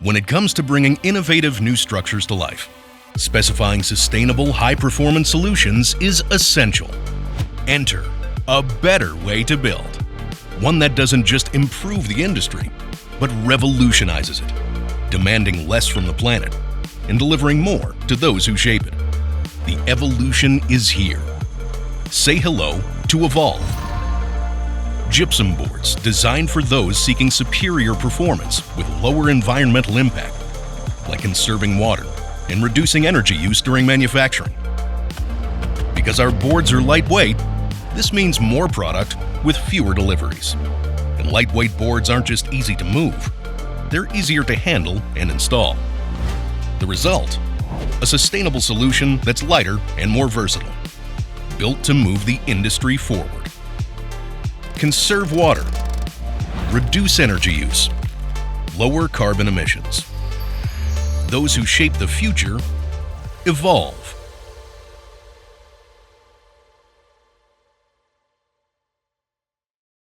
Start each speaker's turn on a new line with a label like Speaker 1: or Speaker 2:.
Speaker 1: when it comes to bringing innovative new structures to life, specifying sustainable, high-performance solutions is essential. Enter a better way to build. One that doesn't just improve the industry, but revolutionizes it, demanding less from the planet and delivering more to those who shape it. The evolution is here. Say hello to Evolve. Gypsum boards designed for those seeking superior performance with lower environmental impact, like conserving water and reducing energy use during manufacturing. Because our boards are lightweight, this means more product with fewer deliveries. And lightweight boards aren't just easy to move, they're easier to handle and install. The result? A sustainable solution that's lighter and more versatile, built to move the industry forward. Conserve water, reduce energy use, lower carbon emissions. Those who shape the future evolve.